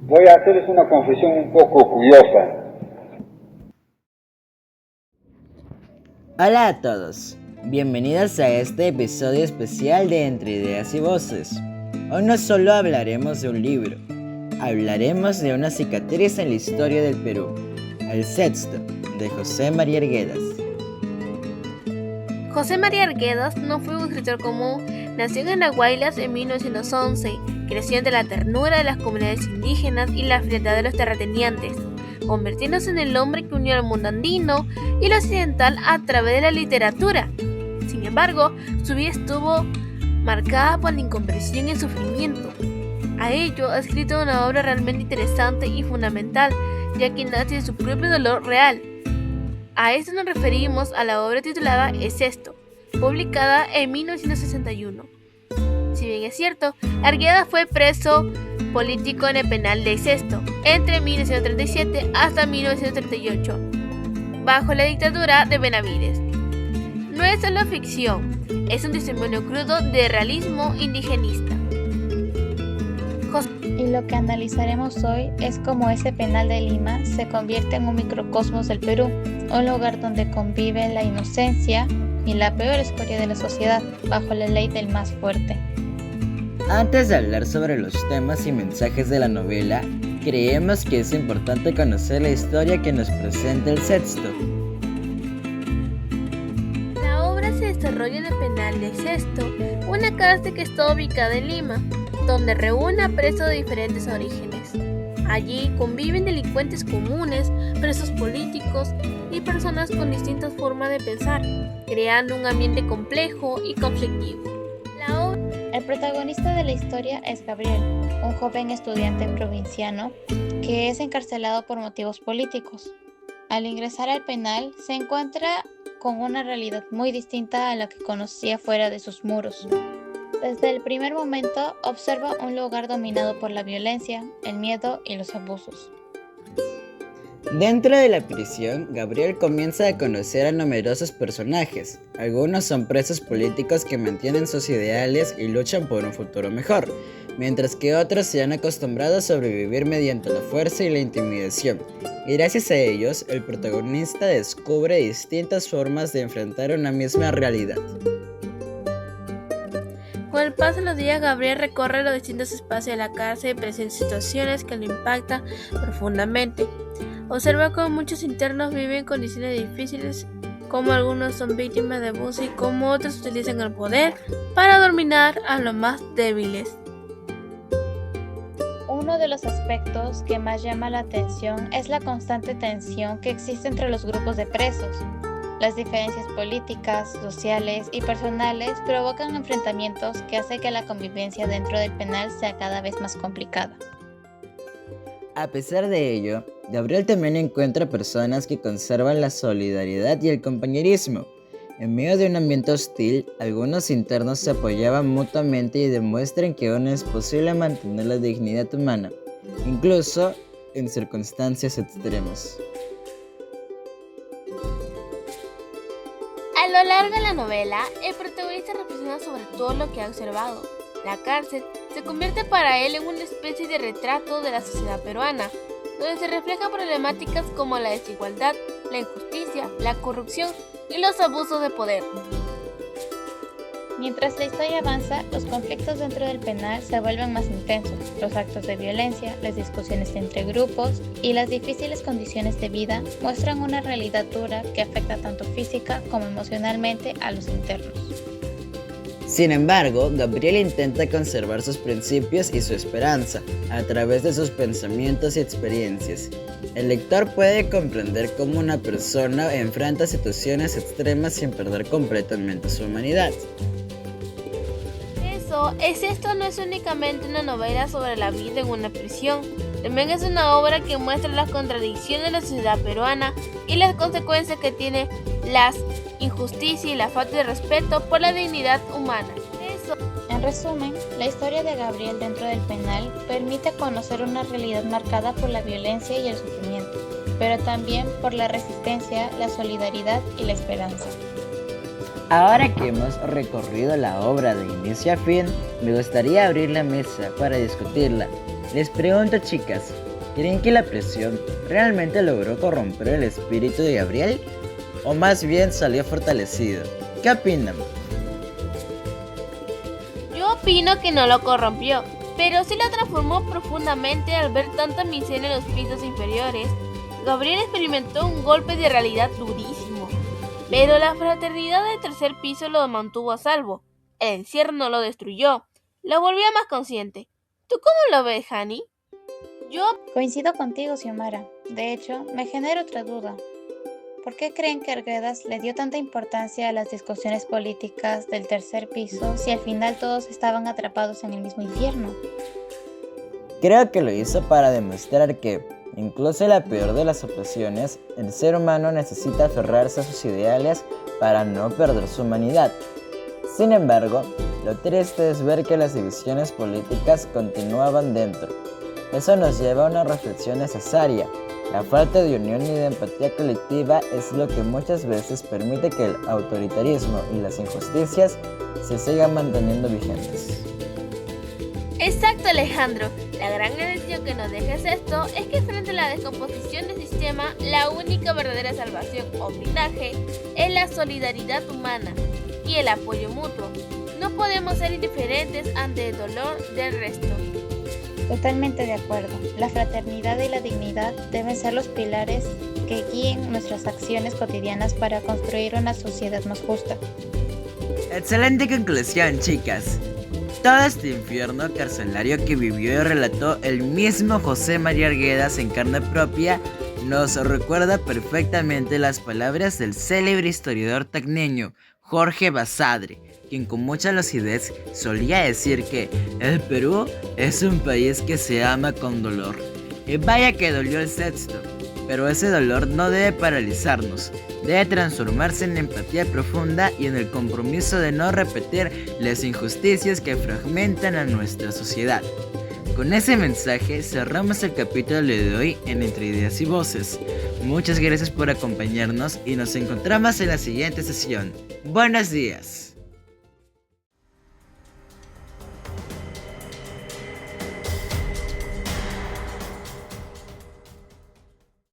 Voy a hacerles una confesión un poco curiosa. Hola a todos, bienvenidos a este episodio especial de Entre Ideas y Voces. Hoy no solo hablaremos de un libro, hablaremos de una cicatriz en la historia del Perú, El Sexto, de José María Arguedas. José María Arguedas no fue un escritor común. Nació en Andahuaylas en 1911, creció entre la ternura de las comunidades indígenas y la frialdad de los terratenientes, convirtiéndose en el hombre que unió al mundo andino y lo occidental a través de la literatura. Sin embargo, su vida estuvo marcada por la incomprensión y el sufrimiento. A ello ha escrito una obra realmente interesante y fundamental, ya que nace de su propio dolor real. A esto nos referimos a la obra titulada El Sexto, publicada en 1961. Si bien es cierto, Arguedas fue preso político en el penal de Sexto entre 1937 hasta 1938, bajo la dictadura de Benavides. No es solo ficción, es un testimonio crudo de realismo indigenista. Y lo que analizaremos hoy es cómo ese penal de Lima se convierte en un microcosmos del Perú, un lugar donde convive la inocencia y la peor escoria de la sociedad, bajo la ley del más fuerte. Antes de hablar sobre los temas y mensajes de la novela, creemos que es importante conocer la historia que nos presenta El Sexto. La obra se desarrolla en el penal de Sexto, una cárcel que está ubicada en Lima, donde reúne a presos de diferentes orígenes. Allí conviven delincuentes comunes, presos políticos y personas con distintas formas de pensar, creando un ambiente complejo y conflictivo. El protagonista de la historia es Gabriel, un joven estudiante provinciano que es encarcelado por motivos políticos. Al ingresar al penal, se encuentra con una realidad muy distinta a la que conocía fuera de sus muros. Desde el primer momento observa un lugar dominado por la violencia, el miedo y los abusos. Dentro de la prisión, Gabriel comienza a conocer a numerosos personajes. Algunos son presos políticos que mantienen sus ideales y luchan por un futuro mejor, mientras que otros se han acostumbrado a sobrevivir mediante la fuerza y la intimidación. Y gracias a ellos, el protagonista descubre distintas formas de enfrentar una misma realidad. Con el paso de los días, Gabriel recorre los distintos espacios de la cárcel y presenta situaciones que lo impactan profundamente. Observa cómo muchos internos viven condiciones difíciles, cómo algunos son víctimas de abuso y cómo otros utilizan el poder para dominar a los más débiles. Uno de los aspectos que más llama la atención es la constante tensión que existe entre los grupos de presos. Las diferencias políticas, sociales y personales provocan enfrentamientos que hacen que la convivencia dentro del penal sea cada vez más complicada. A pesar de ello, Gabriel también encuentra personas que conservan la solidaridad y el compañerismo. En medio de un ambiente hostil, algunos internos se apoyaban mutuamente y demuestran que aún es posible mantener la dignidad humana, incluso en circunstancias extremas. A lo largo de la novela, el protagonista reflexiona sobre todo lo que ha observado. La cárcel se convierte para él en una especie de retrato de la sociedad peruana, donde se reflejan problemáticas como la desigualdad, la injusticia, la corrupción y los abusos de poder. Mientras la historia avanza, los conflictos dentro del penal se vuelven más intensos, los actos de violencia, las discusiones entre grupos y las difíciles condiciones de vida muestran una realidad dura que afecta tanto física como emocionalmente a los internos. Sin embargo, Gabriel intenta conservar sus principios y su esperanza a través de sus pensamientos y experiencias. El lector puede comprender cómo una persona enfrenta situaciones extremas sin perder completamente su humanidad. Esto no es únicamente una novela sobre la vida en una prisión, también es una obra que muestra las contradicciones de la sociedad peruana y las consecuencias que tiene las injusticias y la falta de respeto por la dignidad humana. En resumen, la historia de Gabriel dentro del penal permite conocer una realidad marcada por la violencia y el sufrimiento, pero también por la resistencia, la solidaridad y la esperanza. Ahora que hemos recorrido la obra de inicio a fin, me gustaría abrir la mesa para discutirla. Les pregunto, chicas, ¿creen que la presión realmente logró corromper el espíritu de Gabriel? ¿O más bien salió fortalecido? ¿Qué opinan? Yo opino que no lo corrompió, pero sí lo transformó profundamente al ver tanta miseria en los pisos inferiores. Gabriel experimentó un golpe de realidad durísimo, pero la fraternidad del tercer piso lo mantuvo a salvo. El encierro no lo destruyó, lo volvió más consciente. ¿Tú cómo lo ves, Hani? Yo Coincido contigo, Xiomara. De hecho, me genera otra duda. ¿Por qué creen que Arguedas le dio tanta importancia a las discusiones políticas del tercer piso si al final todos estaban atrapados en el mismo infierno? Creo que lo hizo para demostrar que, incluso en la peor de las opresiones, el ser humano necesita aferrarse a sus ideales para no perder su humanidad. Sin embargo, lo triste es ver que las divisiones políticas continuaban dentro. Eso nos lleva a una reflexión necesaria. La falta de unión y de empatía colectiva es lo que muchas veces permite que el autoritarismo y las injusticias se sigan manteniendo vigentes. Exacto, Alejandro. La gran lección que nos deja esto es que frente a la descomposición del sistema, la única verdadera salvación o blindaje es la solidaridad humana y el apoyo mutuo. No podemos ser indiferentes ante el dolor del resto. Totalmente de acuerdo. La fraternidad y la dignidad deben ser los pilares que guíen nuestras acciones cotidianas para construir una sociedad más justa. Excelente conclusión, chicas. Todo este infierno carcelario que vivió y relató el mismo José María Arguedas en carne propia nos recuerda perfectamente las palabras del célebre historiador tacneño Jorge Basadre, quien con mucha lucidez solía decir que el Perú es un país que se ama con dolor. Y vaya que dolió el sexto, pero ese dolor no debe paralizarnos, debe transformarse en empatía profunda y en el compromiso de no repetir las injusticias que fragmentan a nuestra sociedad. Con ese mensaje cerramos el capítulo de hoy en Entre Ideas y Voces. Muchas gracias por acompañarnos y nos encontramos en la siguiente sesión. Buenos días.